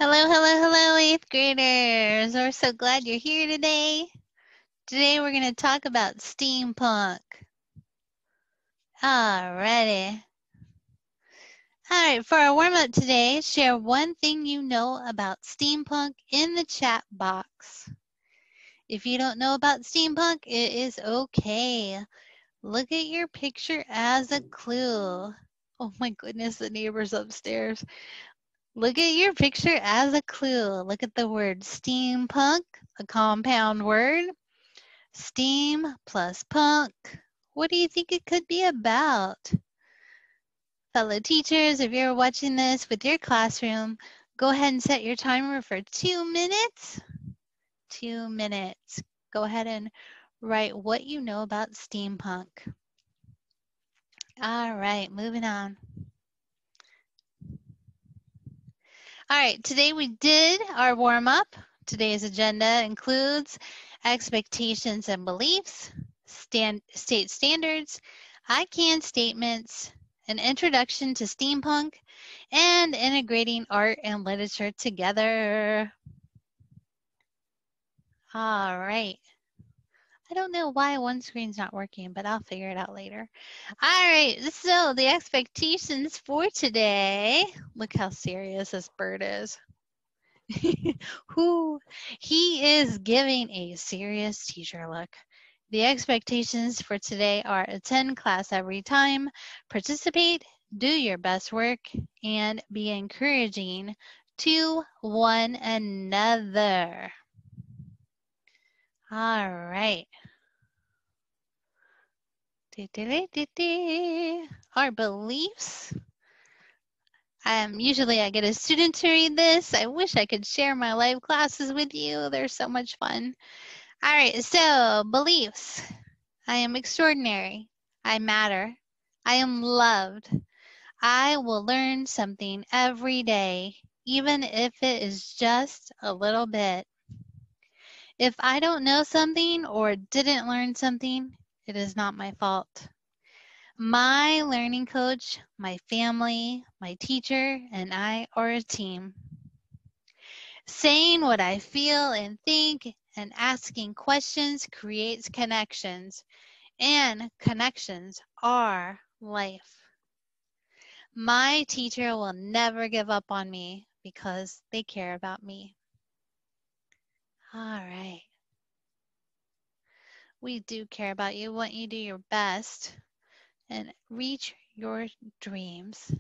Hello, hello, hello, 8th graders. We're so glad you're here today. Today we're going to talk about steampunk. Alrighty. Alright, for our warm up today, share one thing you know about steampunk in the chat box. If you don't know about steampunk, it is okay. Look at your picture as a clue. Oh my goodness, the neighbor's upstairs. Look at your picture as a clue. Look at the word steampunk, a compound word. Steam plus punk. What do you think it could be about? Fellow teachers, if you're watching this with your classroom, go ahead and set your timer for 2 minutes. 2 minutes. Go ahead and write what you know about steampunk. All right, moving on. All right, today we did our warm up. Today's agenda includes expectations and beliefs, state standards, I can statements, an introduction to steampunk, and integrating art and literature together. All right. I don't know why one screen's not working, but I'll figure it out later. All right, so the expectations for today. Look how serious this bird is. He is giving a serious teacher look. The expectations for today are attend class every time, participate, do your best work, and be encouraging to one another. All right. Our beliefs. Usually I get a student to read this. I wish I could share my live classes with you. They're so much fun. All right, so beliefs. I am extraordinary. I matter. I am loved. I will learn something every day, even if it is just a little bit. If I don't know something or didn't learn something, it is not my fault. My learning coach, my family, my teacher, and I are a team. Saying what I feel and think and asking questions creates connections, and connections are life. My teacher will never give up on me because they care about me. All right. We do care about you, want you to do your best and reach your dreams.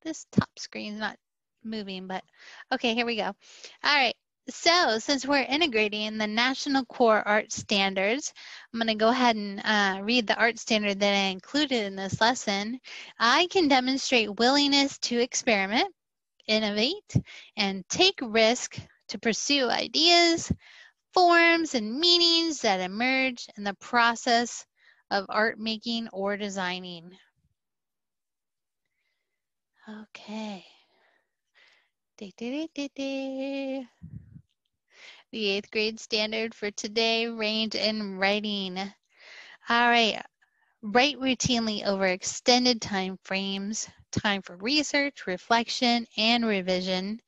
This top screen's not moving, but okay, here we go. All right. So since we're integrating the National Core Art Standards, I'm going to go ahead and read the art standard that I included in this lesson. I can demonstrate willingness to experiment, innovate, and take risk to pursue ideas, forms, and meanings that emerge in the process of art making or designing. Okay. The 8th grade standard for today, range in writing. All right, write routinely over extended time frames, time for research, reflection, and revision,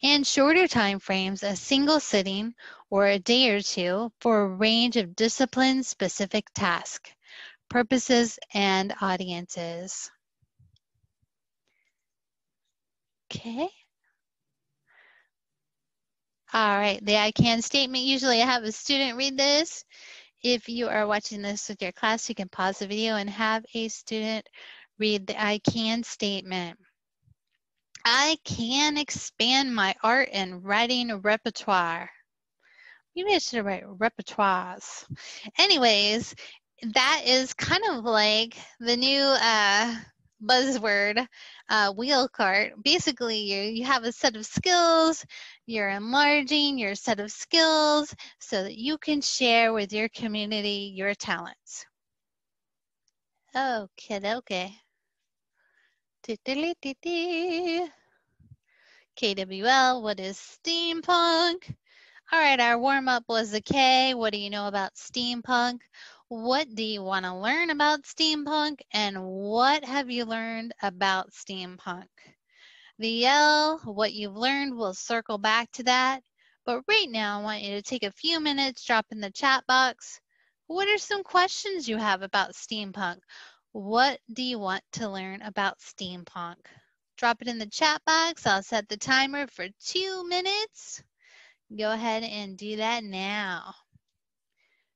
and shorter time frames, a single sitting or a day or two for a range of discipline-specific tasks, purposes, and audiences. Okay. All right, the I can statement. Usually I have a student read this. If you are watching this with your class, you can pause the video and have a student read the I can statement. I can expand my art and writing repertoire. Maybe I should write repertoires. Anyways, that is kind of like the new buzzword, wheel cart. Basically, you have a set of skills, you're enlarging your set of skills so that you can share with your community your talents. Okay. KWL, what is steampunk? All right, our warm-up was the K. What do you know about steampunk? What do you want to learn about steampunk? And what have you learned about steampunk? The L, what you've learned, we'll circle back to that. But right now, I want you to take a few minutes, drop in the chat box. What are some questions you have about steampunk? What do you want to learn about steampunk? Drop it in the chat box. I'll set the timer for 2 minutes. Go ahead and do that now.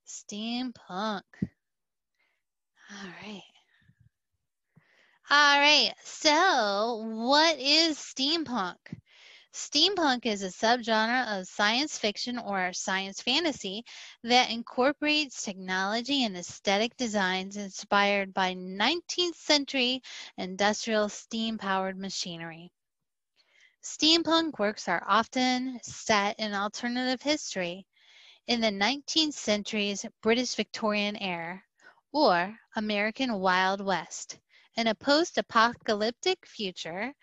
Steampunk. All right. All right. So, what is steampunk? Steampunk is a subgenre of science fiction or science fantasy that incorporates technology and aesthetic designs inspired by 19th century industrial steam-powered machinery. Steampunk works are often set in alternative history in the 19th century's British Victorian era or American Wild West, in a post-apocalyptic future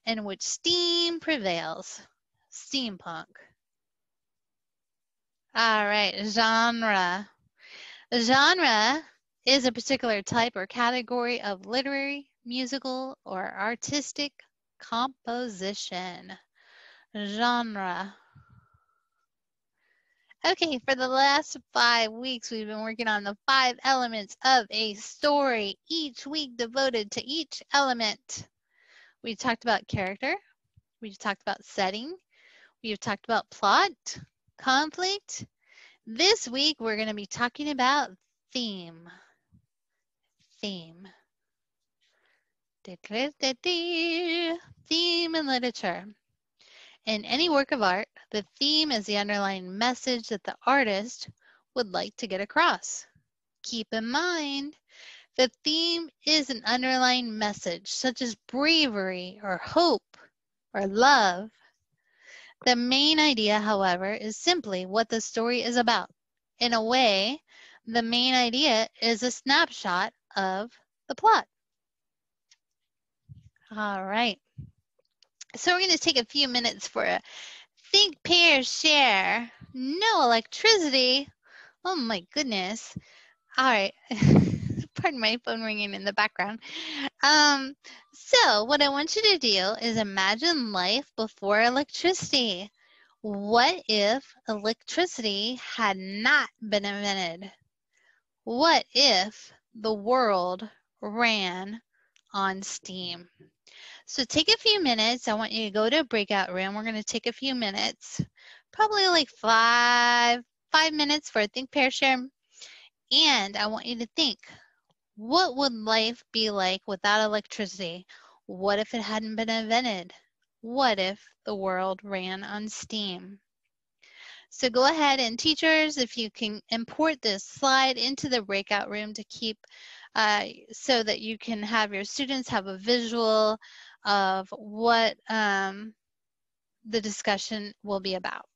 in which steam prevails. Steampunk. All right, genre. Genre is a particular type or category of literary, musical, or artistic composition. Genre. Okay, for the last 5 weeks, we've been working on the 5 elements of a story, each week devoted to each element. We talked about character. We've talked about setting. We've talked about plot, conflict. This week, we're going to be talking about theme. Theme. Theme in literature. In any work of art, the theme is the underlying message that the artist would like to get across. Keep in mind, the theme is an underlying message, such as bravery or hope or love. The main idea, however, is simply what the story is about. In a way, the main idea is a snapshot of the plot. All right. So we're going to take a few minutes for a think, pair, share. No electricity. Oh my goodness. All right. Pardon my phone ringing in the background. So what I want you to do is imagine life before electricity. What if electricity had not been invented? What if the world ran on steam? So take a few minutes. I want you to go to a breakout room. We're going to take a few minutes, probably like five minutes for a think, pair, share. And I want you to think, what would life be like without electricity? What if it hadn't been invented? What if the world ran on steam? So go ahead and teachers, if you can import this slide into the breakout room to keep so that you can have your students have a visual of what the discussion will be about.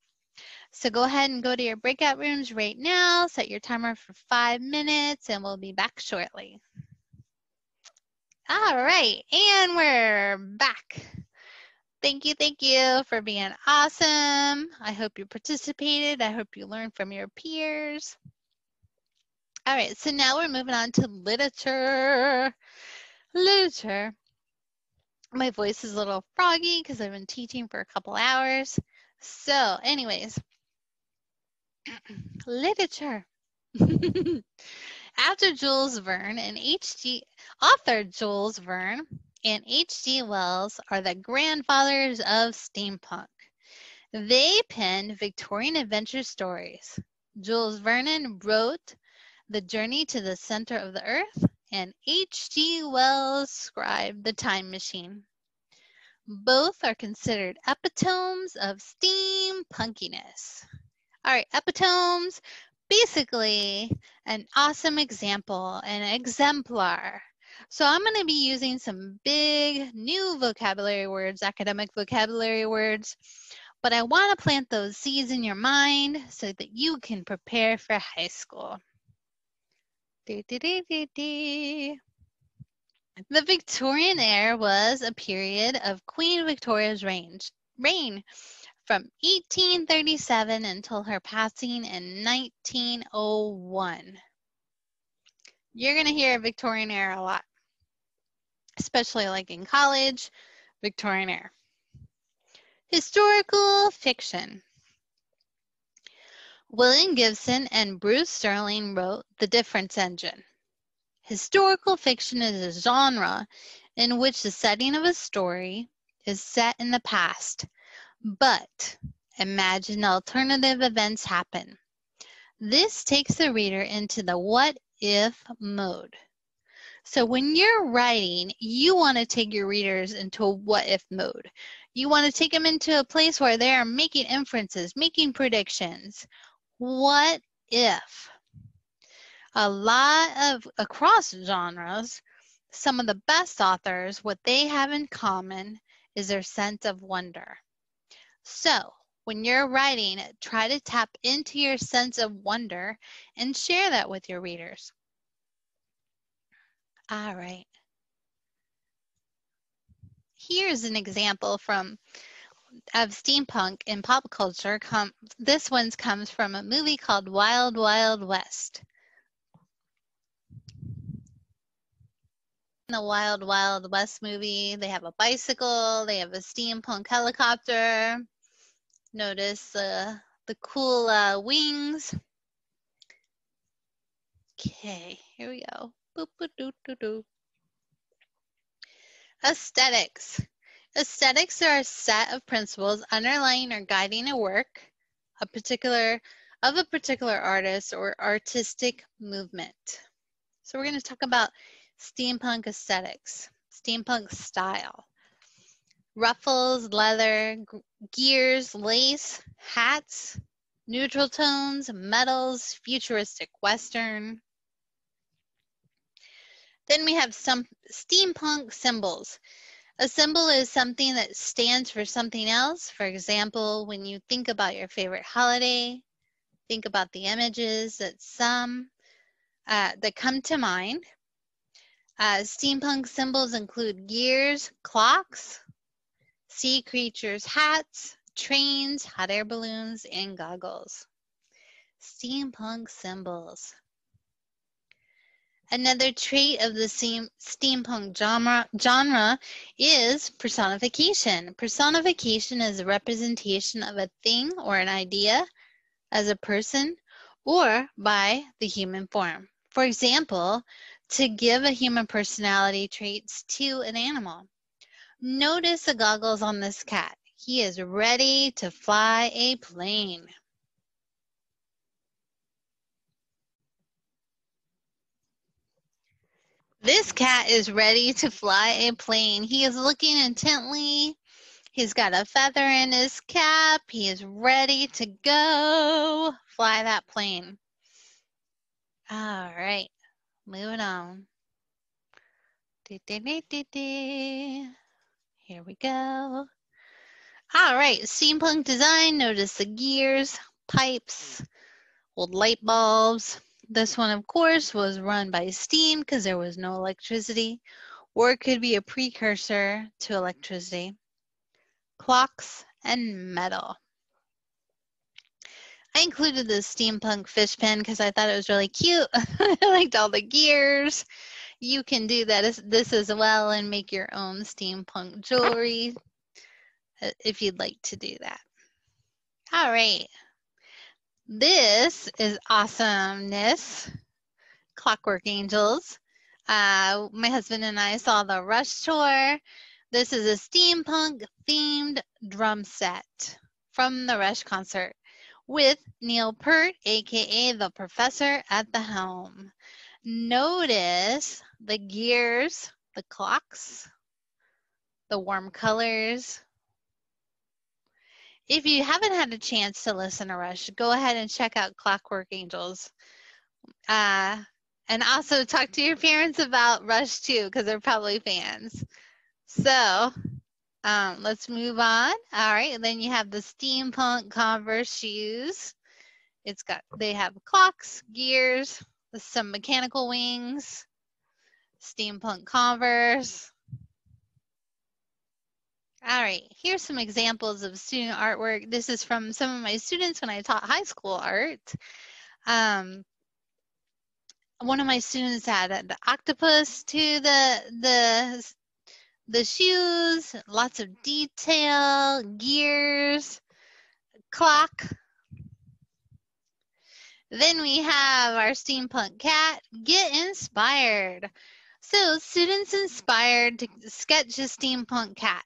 So go ahead and go to your breakout rooms right now, set your timer for 5 minutes, and we'll be back shortly. All right, and we're back. Thank you for being awesome. I hope you participated. I hope you learned from your peers. All right, so now we're moving on to literature. Literature. My voice is a little froggy because I've been teaching for a couple hours. So anyways, literature. After Jules Verne and author Jules Verne and H.G. Wells are the grandfathers of steampunk. They penned Victorian adventure stories. Jules Verne wrote The Journey to the Center of the Earth, and H.G. Wells scribed The Time Machine. Both are considered epitomes of steampunkiness. All right, epitomes, basically an awesome example, an exemplar. So I'm going to be using some big new vocabulary words, academic vocabulary words, but I want to plant those seeds in your mind so that you can prepare for high school. The Victorian era was a period of Queen Victoria's reign from 1837 until her passing in 1901. You're going to hear Victorian era a lot, especially like in college, Victorian era. Historical fiction. William Gibson and Bruce Sterling wrote The Difference Engine. Historical fiction is a genre in which the setting of a story is set in the past, but imagine alternative events happen. This takes the reader into the what-if mode. So when you're writing, you want to take your readers into a what-if mode. You want to take them into a place where they are making inferences, making predictions. What if? A lot of, across genres, some of the best authors, what they have in common is their sense of wonder. So when you're writing, try to tap into your sense of wonder and share that with your readers. All right. Here's an example of steampunk in pop culture. This one comes from a movie called Wild Wild West. In the Wild Wild West movie, they have a bicycle, they have a steampunk helicopter. Notice the cool wings. Okay, here we go. Boop, boop, doo, doo, doo. Aesthetics. Aesthetics are a set of principles underlying or guiding a work of a particular artist or artistic movement. So we're going to talk about steampunk aesthetics, steampunk style. Ruffles, leather, gears, lace, hats, neutral tones, metals, futuristic Western. Then we have some steampunk symbols. A symbol is something that stands for something else. For example, when you think about your favorite holiday, think about the images that come to mind. Steampunk symbols include gears, clocks, sea creatures, hats, trains, hot air balloons, and goggles. Steampunk symbols. Another trait of the steampunk genre is personification. Personification is a representation of a thing or an idea as a person or by the human form. For example, to give a human personality traits to an animal. Notice the goggles on this cat. He is ready to fly a plane. This cat is ready to fly a plane. He is looking intently. He's got a feather in his cap. He is ready to go fly that plane. All right, moving on. Here we go. All right, steampunk design. Notice the gears, pipes, old light bulbs. This one, of course, was run by steam because there was no electricity, or it could be a precursor to electricity. Clocks and metal. I included the steampunk fish pen because I thought it was really cute. I liked all the gears. You can do this as well and make your own steampunk jewelry if you'd like to do that. All right. This is awesomeness. Clockwork Angels. My husband and I saw the Rush tour. This is a steampunk themed drum set from the Rush concert with Neil Peart, aka the professor, at the helm. Notice the gears, the clocks, the warm colors. If you haven't had a chance to listen to Rush, go ahead and check out Clockwork Angels. And also talk to your parents about Rush too, because they're probably fans. So let's move on. All right, and then you have the steampunk Converse shoes. They have clocks, gears, some mechanical wings, steampunk Converse. All right, here's some examples of student artwork. This is from some of my students when I taught high school art. One of my students had an octopus to the The shoes, lots of detail, gears, clock. Then we have our steampunk cat. Get inspired. So students inspired to sketch a steampunk cat.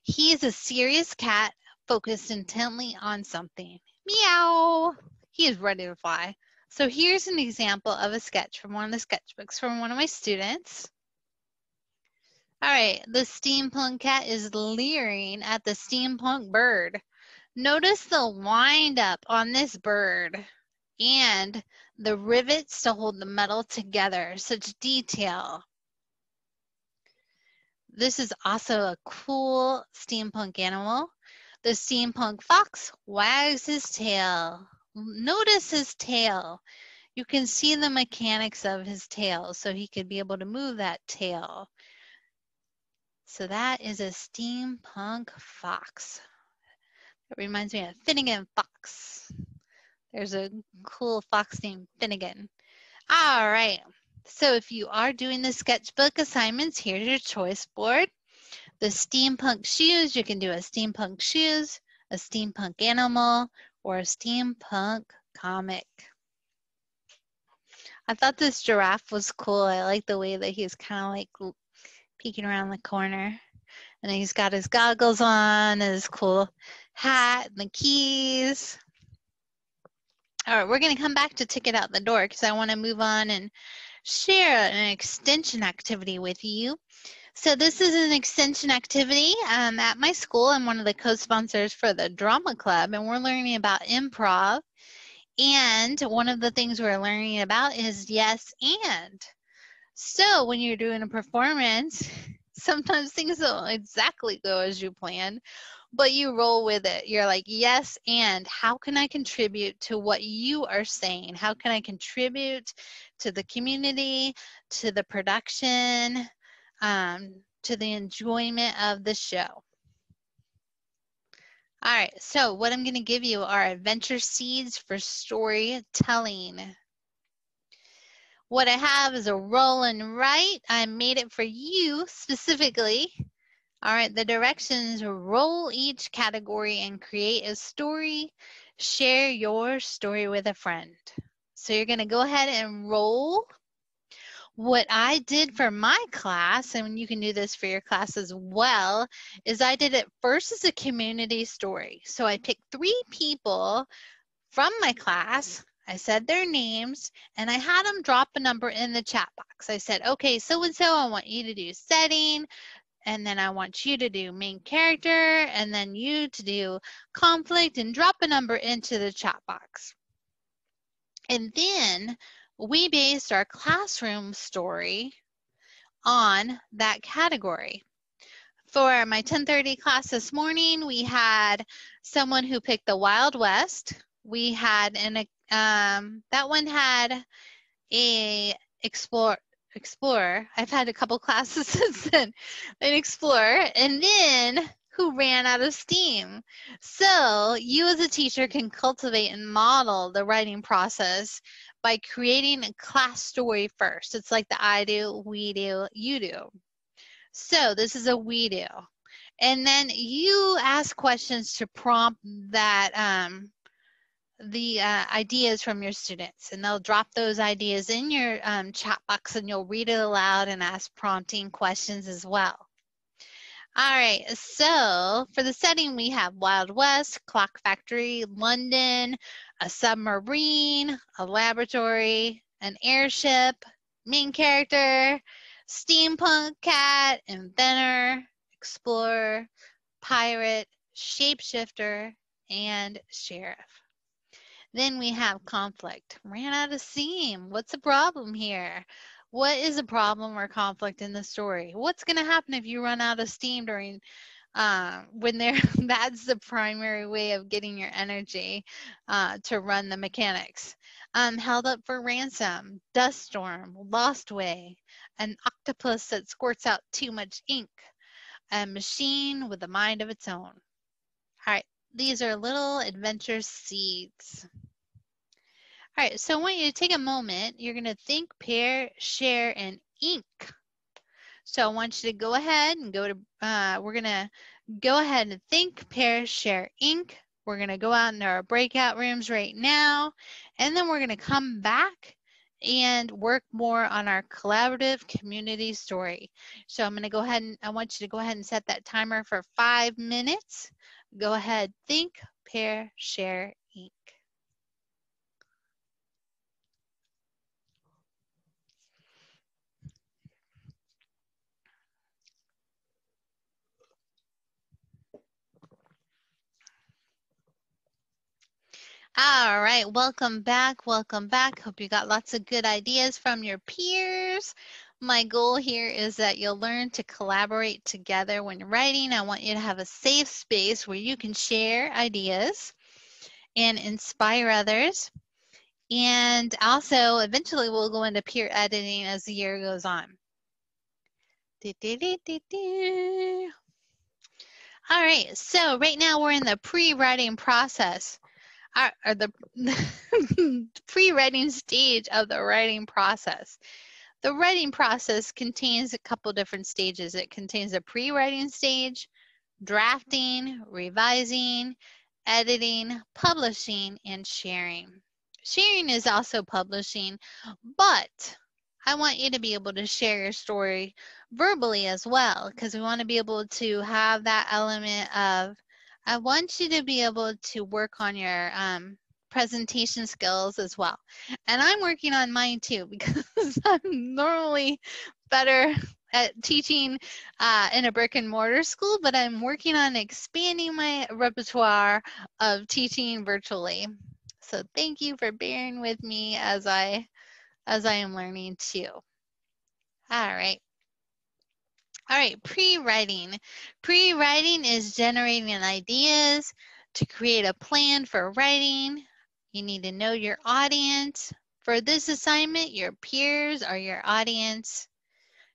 He is a serious cat focused intently on something. Meow. He is ready to fly. So here's an example of a sketch from one of the sketchbooks from one of my students. All right, the steampunk cat is leering at the steampunk bird. Notice the wind up on this bird and the rivets to hold the metal together. Such detail. This is also a cool steampunk animal. The steampunk fox wags his tail. Notice his tail. You can see the mechanics of his tail, so he could be able to move that tail. So that is a steampunk fox. It reminds me of Finnegan Fox. There's a cool fox named Finnegan. All right. So if you are doing the sketchbook assignments, here's your choice board. The steampunk shoes, you can do a steampunk shoes, a steampunk animal, or a steampunk comic. I thought this giraffe was cool. I like the way that he's kind of like peeking around the corner. And he's got his goggles on, and his cool hat, and the keys. All right, we're going to come back to Ticket Out the Door because I want to move on and share an extension activity with you. So this is an extension activity at my school. I'm one of the co-sponsors for the drama club, and we're learning about improv. And one of the things we're learning about is yes and. So when you're doing a performance, sometimes things don't exactly go as you plan, but you roll with it. You're like, yes, and how can I contribute to what you are saying? How can I contribute to the community, to the production, to the enjoyment of the show? All right, so what I'm going to give you are adventure seeds for storytelling. What I have is a roll and write. I made it for you specifically. All right, the directions: roll each category and create a story. Share your story with a friend. So you're going to go ahead and roll. What I did for my class, and you can do this for your class as well, is I did it first as a community story. So I picked 3 people from my class. I said their names, and I had them drop a number in the chat box. I said, okay, so-and-so, I want you to do setting, and then I want you to do main character, and then you to do conflict, and drop a number into the chat box. And then we based our classroom story on that category. For my 10:30 class this morning, we had someone who picked the Wild West. We had that one had a explorer. I've had a couple classes since then. An explorer, and then who ran out of steam. So you as a teacher can cultivate and model the writing process by creating a class story first. It's like the I do, we do, you do. So this is a we do. And then you ask questions to prompt that the ideas from your students, and they'll drop those ideas in your chat box, and you'll read it aloud and ask prompting questions as well. All right, so for the setting, we have Wild West, Clock Factory, London, a submarine, a laboratory, an airship, main character, steampunk cat, inventor, explorer, pirate, shapeshifter, and sheriff. Then we have conflict. Ran out of steam. What's the problem here? What is a problem or conflict in the story? What's going to happen if you run out of steam during when that's the primary way of getting your energy to run the mechanics? Held up for ransom, dust storm, lost way, an octopus that squirts out too much ink, a machine with a mind of its own. All right, these are little adventure seeds. All right, so I want you to take a moment. You're going to think, pair, share, and ink. So I want you to go ahead and go to, we're going to go ahead and think, pair, share, ink. We're going to go out into our breakout rooms right now, and then we're going to come back and work more on our collaborative community story. So I'm going to go ahead and I want you to go ahead and set that timer for 5 minutes. Go ahead, think, pair, share, ink. All right, welcome back. Welcome back. Hope you got lots of good ideas from your peers. My goal here is that you'll learn to collaborate together when you're writing. I want you to have a safe space where you can share ideas and inspire others. And also, eventually, we'll go into peer editing as the year goes on. All right, so right now we're in the pre-writing process. Or the pre-writing stage of the writing process. The writing process contains a couple different stages. It contains a pre-writing stage, drafting, revising, editing, publishing, and sharing. Sharing is also publishing, but I want you to be able to share your story verbally as well, because we want to be able to have that element of, I want you to be able to work on your presentation skills as well. And I'm working on mine too, because I'm normally better at teaching in a brick and mortar school, but I'm working on expanding my repertoire of teaching virtually. So thank you for bearing with me as I am learning too. All right. All right, pre-writing. Pre-writing is generating ideas to create a plan for writing. You need to know your audience. For this assignment, your peers are your audience.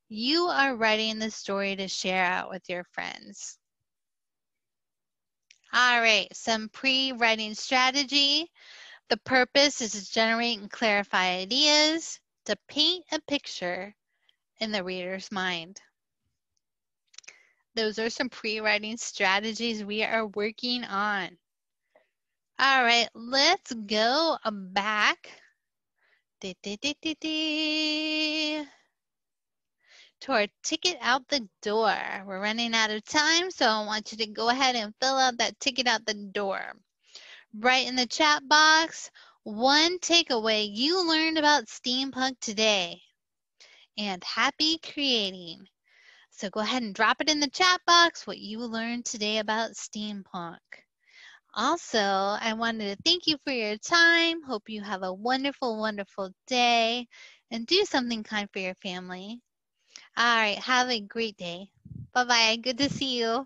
You are writing the story to share out with your friends. All right, some pre-writing strategy. The purpose is to generate and clarify ideas, to paint a picture in the reader's mind. Those are some pre-writing strategies we are working on. All right, let's go back to our ticket out the door. We're running out of time, so I want you to go ahead and fill out that ticket out the door. Write in the chat box, one takeaway you learned about steampunk today. And happy creating. So go ahead and drop it in the chat box what you learned today about steampunk. Also, I wanted to thank you for your time. Hope you have a wonderful, wonderful day and do something kind for your family. All right, have a great day. Bye-bye. Good to see you.